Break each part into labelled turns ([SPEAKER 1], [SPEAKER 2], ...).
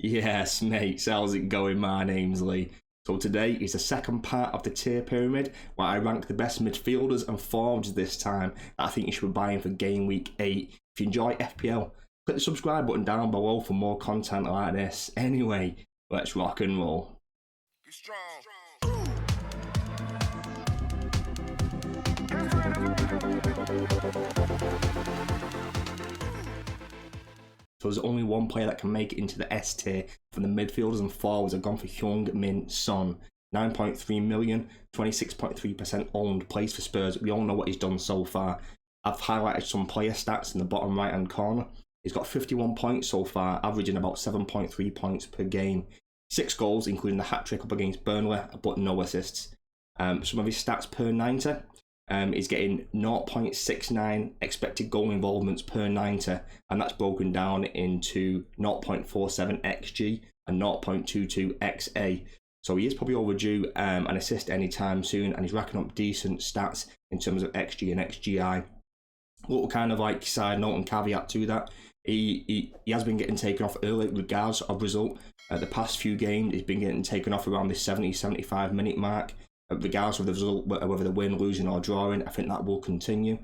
[SPEAKER 1] Yes, mate, how's it going? My name's Lee. So today is the second part of the tier pyramid where I rank the best midfielders and forwards this time that I think you should be buying for Game Week 8. If you enjoy FPL, click the subscribe button down below for more content like this. Anyway, let's rock and roll. So there's only one player that can make it into the S tier from the midfielders and forwards. I've gone for Heung-min Son. 9.3 million, 26.3% owned, plays for Spurs. We all know what he's done so far. I've highlighted some player stats in the bottom right hand corner. He's got 51 points so far, averaging about 7.3 points per game. 6 goals, including the hat-trick up against Burnley, but no assists. Some of his stats per 90. He's getting 0.69 expected goal involvements per 90, and that's broken down into 0.47 XG and 0.22 XA. So he is probably overdue an assist anytime soon, and he's racking up decent stats in terms of XG and XGI. Little kind of like side note and caveat to that, he has been getting taken off early regardless of result. The past few games he's been getting taken off around the 70-75 minute mark. Regardless of the result, whether they win, losing or drawing, I think that will continue.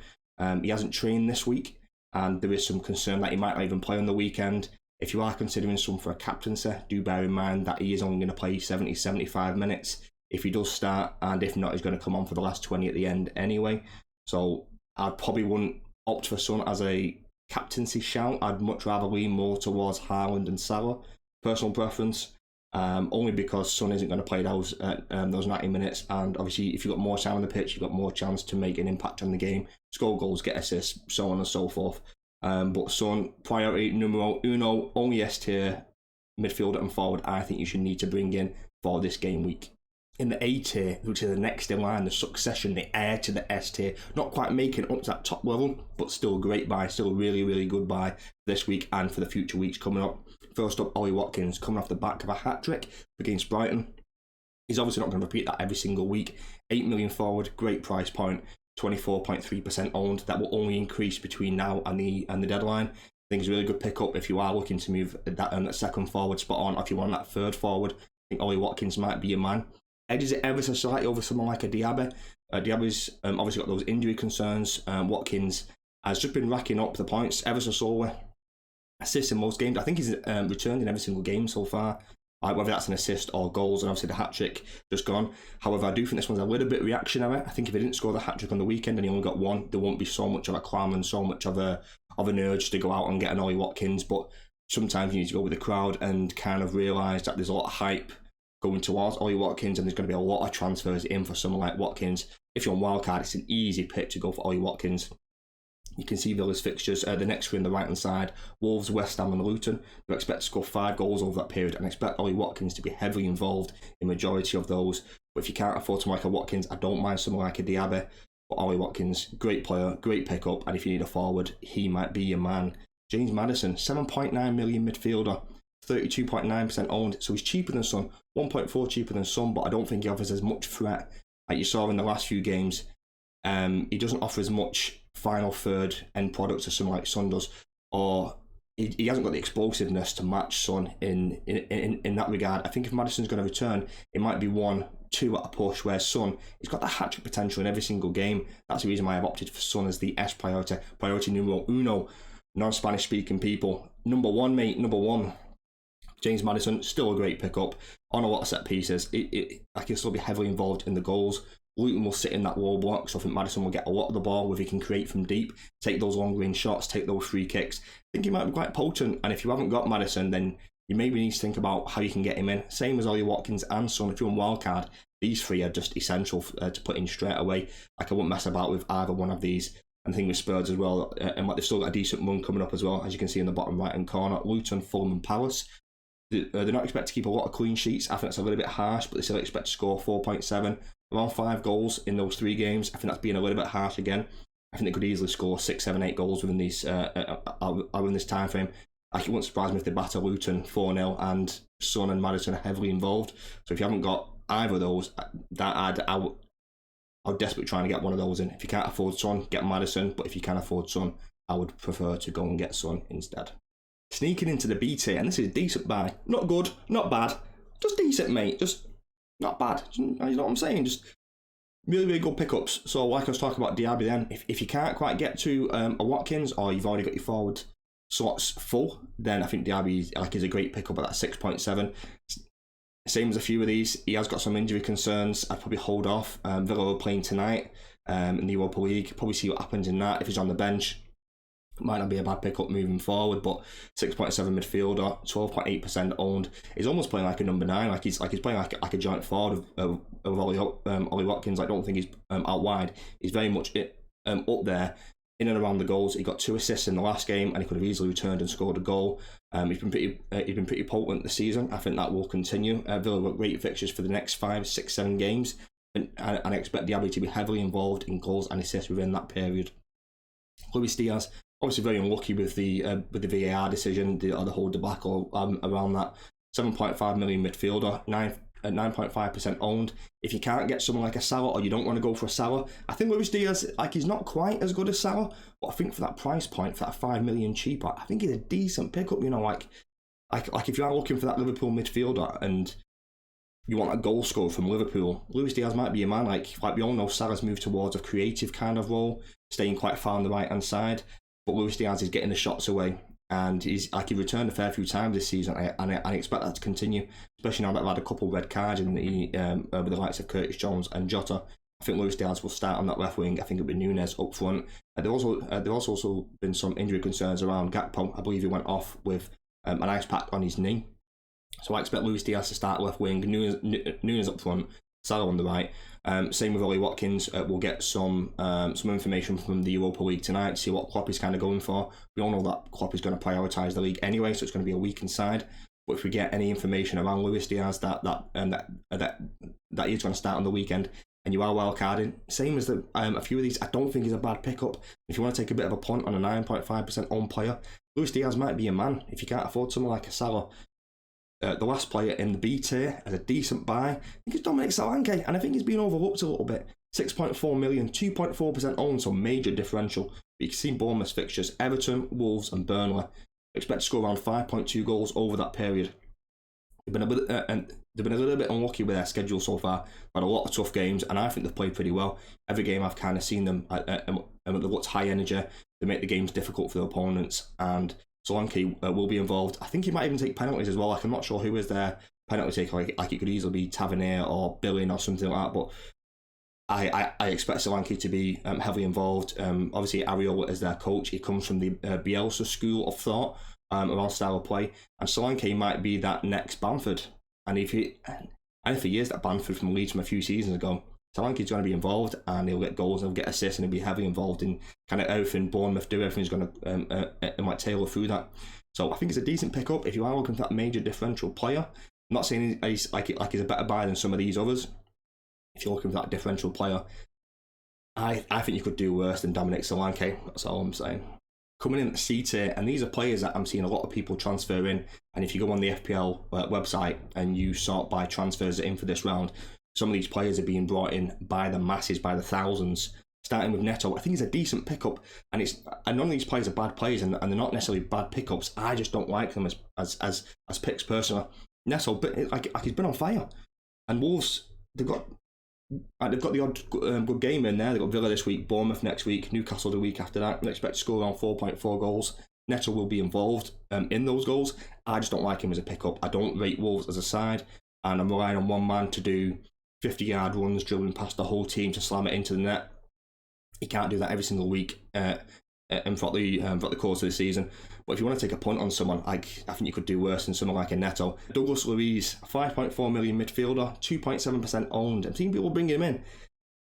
[SPEAKER 1] He hasn't trained this week, and there is some concern that he might not even play on the weekend. If you are considering some for a captaincy, do bear in mind that he is only going to play 70-75 minutes if he does start, and if not, he's going to come on for the last 20 at the end anyway. So I probably wouldn't opt for Son as a captaincy shout. I'd much rather lean more towards Haaland and Salah. Personal preference. Only because Son isn't going to play those 90 minutes, and obviously if you've got more time on the pitch, you've got more chance to make an impact on the game, score goals, get assists, so on and so forth. But Son, priority numero uno, only S tier midfielder and forward I think you should need to bring in for this game week. In the A tier, which is the next in line, the succession, the heir to the S tier, not quite making it up to that top level, but still a great buy, still a really, really good buy this week and for the future weeks coming up. First up, Ollie Watkins, coming off the back of a hat-trick against Brighton. He's obviously not going to repeat that every single week. 8 million forward, great price point, 24.3% owned. That will only increase between now and the deadline. I think it's a really good pickup if you are looking to move that second forward spot on, or if you want that third forward. I think Ollie Watkins might be your man. Edges it ever so slightly over someone like a Diaby. Diaby's obviously got those injury concerns. Watkins has just been racking up the points ever so slowly. Assists in most games. I think he's returned in every single game so far, whether that's an assist or goals, and obviously the hat-trick just gone. However, I do think this one's a little bit reactionary. I think if he didn't score the hat-trick on the weekend and he only got one, there won't be so much of a clam and so much of an urge to go out and get an Ollie Watkins. But sometimes you need to go with the crowd and kind of realise that there's a lot of hype going towards Ollie Watkins, and there's going to be a lot of transfers in for someone like Watkins. If you're on wildcard, it's an easy pick to go for Ollie Watkins. You can see Villa's fixtures, the next three on the right hand side: Wolves, West Ham and Luton. You expect to score 5 goals over that period, and expect Ollie Watkins to be heavily involved in majority of those. But if you can't afford someone like a Watkins, I don't mind someone like a Diaby. But Ollie Watkins, great player, great pickup, and if you need a forward, he might be your man. James Maddison, 7.9 million midfielder, 32.9% owned, so he's cheaper than Son, 1.4 cheaper than Son, but I don't think he offers as much threat like you saw in the last few games. He doesn't offer as much final third end product as someone like Son does, or he hasn't got the explosiveness to match Son in that regard. I think if Maddison's going to return, it might be 1-2 at a push, where Son, he's got that hat-trick potential in every single game. That's the reason why I've opted for Son as the S priority numero uno. Non-Spanish speaking people, number one, mate, number one. James Maddison, still a great pickup on a lot of set pieces. I can still be heavily involved in the goals. Luton will sit in that low block, so I think Maddison will get a lot of the ball, whether he can create from deep, take those long range shots, take those free kicks. I think he might be quite potent, and if you haven't got Maddison, then you maybe need to think about how you can get him in. Same as Ollie Watkins and Son. If you're on wildcard, these three are just essential to put in straight away. Like, I wouldn't mess about with either one of these. And I think with Spurs as well, and they've still got a decent run coming up as well, as you can see in the bottom right hand corner. Luton, Fulham and Palace. They're not expected to keep a lot of clean sheets. I think that's a little bit harsh, but they still expect to score 4.7. Around 5 goals in those 3 games. I think that's being a little bit harsh again. I think they could easily score 6, 7, 8 goals within this time frame. It wouldn't surprise me if they batter Luton 4-0 and Son and Maddison are heavily involved. So if you haven't got either of those, I would desperately try and get one of those in. If you can't afford Son, get Maddison. But if you can afford Son, I would prefer to go and get Son instead. sneaking into the B tier, and this is a decent buy. Not good, not bad, just decent, mate. Just not bad. You know what I'm saying? Just really, really good pickups. So, like I was talking about Diaby then, if you can't quite get to a Watkins, or you've already got your forward slots full, then I think Diaby is a great pickup at that 6.7. Same as a few of these. He has got some injury concerns. I'd probably hold off. Villa are playing tonight in the Europa League. Probably see what happens in that. If he's on the bench, might not be a bad pickup moving forward, but 6.7 midfielder, 12.8% owned. He's almost playing like a number 9, like he's playing like a joint forward of Ollie Watkins. I don't think he's out wide. He's very much up there, in and around the goals. He got 2 assists in the last game, and he could have easily returned and scored a goal. He's been pretty potent this season. I think that will continue. Villa got great fixtures for the next 5, 6, 7 games, and I expect Diaby to be heavily involved in goals and assists within that period. Luis Diaz, obviously very unlucky with the VAR decision, the whole debacle around that. 7.5 million midfielder, 9.5% owned. If you can't get someone like a Salah, or you don't want to go for a Salah, I think Luis Diaz, he's not quite as good as Salah, but I think for that price point, for that 5 million cheaper, I think he's a decent pickup. You know, like if you are looking for that Liverpool midfielder and you want a goal scorer from Liverpool, Luis Diaz might be your man. Like we all know, Salah's moved towards a creative kind of role, staying quite far on the right hand side, but Luis Diaz is getting the shots away. And he returned a fair few times this season, and I expect that to continue, especially now that I've had a couple of red cards in with the likes of Curtis Jones and Jota. I think Luis Diaz will start on that left wing. I think it'll be Nunes up front. There's also been some injury concerns around Gakpo. I believe he went off with an ice pack on his knee. So I expect Luis Diaz to start left wing, Nunes up front, Salah on the right. Same with Ollie Watkins. We'll get some information from the Europa League tonight to see what Klopp is kind of going for. We all know that Klopp is going to prioritise the league anyway, so it's going to be a weakened side. But if we get any information around Luis Diaz that he's going to start on the weekend, and you are wildcarding, same as a few of these, I don't think he's a bad pickup. If you want to take a bit of a punt on a 9.5% owned player, Luis Diaz might be your man. If you can't afford someone like a Salah, the last player in the B tier as a decent buy, I think it's Dominic Solanke, and I think he's been overlooked a little bit. 6.4 million, 2.4% owned, so major differential. But you can see Bournemouth's fixtures: Everton, Wolves, and Burnley. Expect to score around 5.2 goals over that period. They've been a little bit unlucky with their schedule so far. Had a lot of tough games, and I think they've played pretty well. Every game I've kind of seen them, they looked high energy. They make the games difficult for their opponents, and Solanke will be involved. I think he might even take penalties as well. I'm not sure who is their penalty taker. Like it could easily be Tavernier or Billing or something like that. But I expect Solanke to be heavily involved. Obviously, Areola is their coach. He comes from the Bielsa school of thought around style of play. And Solanke might be that next Bamford. And if he is that Bamford from Leeds from a few seasons ago, Solanke's going to be involved, and he'll get goals, and he'll get assists, and he'll be heavily involved in kind of everything Bournemouth do. Everything's going to might tailor through that. So I think it's a decent pickup if you are looking for that major differential player. I'm not saying he's he's a better buy than some of these others. If you're looking for that differential player, I think you could do worse than Dominic Solanke. That's all I'm saying. Coming in at the C tier, and these are players that I'm seeing a lot of people transfer in. And if you go on the FPL website and you sort by transfers in for this round, some of these players are being brought in by the masses, by the thousands. Starting with Neto, I think he's a decent pickup, and none of these players are bad players, and they're not necessarily bad pickups. I just don't like them as picks personally. Neto, but he's been on fire, and Wolves, they've got the odd good game in there. They've got Villa this week, Bournemouth next week, Newcastle the week after that. They expect to score around 4.4 goals. Neto will be involved in those goals. I just don't like him as a pickup. I don't rate Wolves as a side, and I'm relying on one man to do 50-yard runs, dribbling past the whole team to slam it into the net. He can't do that every single week throughout the course of the season. But if you want to take a punt on someone, I think you could do worse than someone like a Neto. Douglas Luiz, 5.4 million midfielder, 2.7% owned. I'm seeing people bring him in,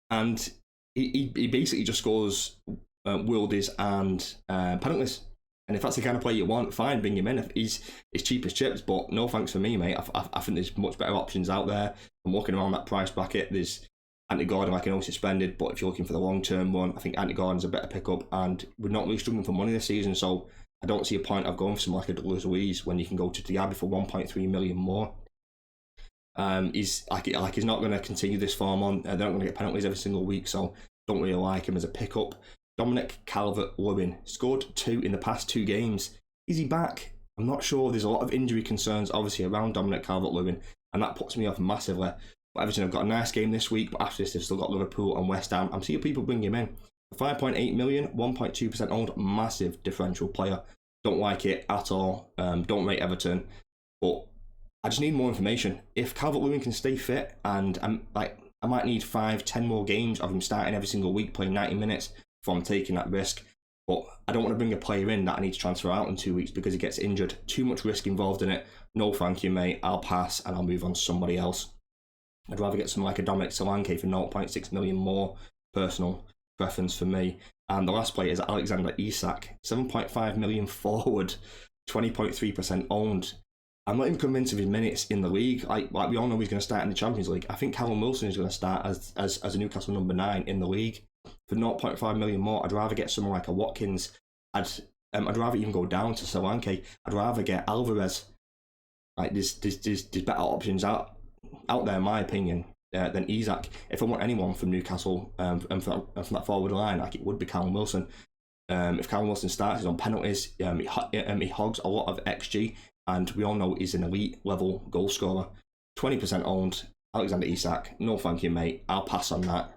[SPEAKER 1] and he basically just scores worldies and penalties. And if that's the kind of player you want, fine, bring him in. He's cheap as chips, but no thanks for me, mate. I think there's much better options out there. I'm walking around that price bracket. There's Anthony Gordon, I know suspended, but if you're looking for the long-term one, I think Anthony Gordon's a better pickup, and we're not really struggling for money this season, so I don't see a point of going for someone like a Douglas Luiz when you can go to Diaby for 1.3 million more. He's not going to continue this form on. They're not going to get penalties every single week, so don't really like him as a pickup. Dominic Calvert-Lewin scored 2 in the past 2 games. Is he back? I'm not sure. There's a lot of injury concerns, obviously, around Dominic Calvert-Lewin, and that puts me off massively. But Everton have got a nice game this week, but after this, they've still got Liverpool and West Ham. I'm seeing people bring him in. 5.8 million, 1.2% owned, massive differential player. Don't like it at all. Don't rate Everton, but I just need more information. If Calvert-Lewin can stay fit, and I might need 5-10 more games of him starting every single week, playing 90 minutes before I'm taking that risk. But I don't want to bring a player in that I need to transfer out in 2 weeks because he gets injured. Too much risk involved in it. No thank you, mate. I'll pass and I'll move on to somebody else. I'd rather get someone like a Dominic Solanke for 0.6 million more. Personal preference for me. And the last player is Alexander Isak. 7.5 million forward. 20.3% owned. I'm not even convinced of his minutes in the league. Like we all know he's going to start in the Champions League. I think Callum Wilson is going to start as a Newcastle number 9 in the league. For 0.5 million more, I'd rather get someone like a Watkins. I'd rather even go down to Solanke. I'd rather get Alvarez. Like there's better options out there, in my opinion, than Isak. If I want anyone from Newcastle and from that forward line, like it would be Callum Wilson. If Callum Wilson starts, he's on penalties. He hogs a lot of XG, and we all know he's an elite level goal scorer. 20% owned. Alexander Isak. No thank you, mate. I'll pass on that.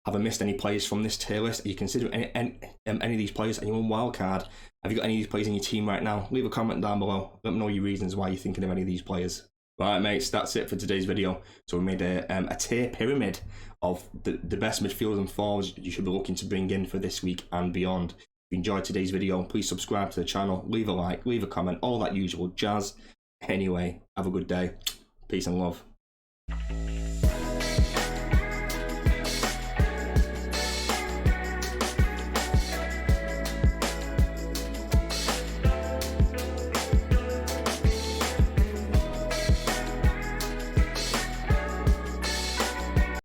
[SPEAKER 1] Have I missed any players from this tier list? Are you considering any of these players? Are you on wildcard? Have you got any of these players in your team right now? Leave a comment down below. Let me know your reasons why you're thinking of any of these players. Right, mates, that's it for today's video. So we made a tier pyramid of the best midfielders and forwards you should be looking to bring in for this week and beyond. If you enjoyed today's video, please subscribe to the channel, leave a like, leave a comment, all that usual jazz. Anyway, have a good day. Peace and love.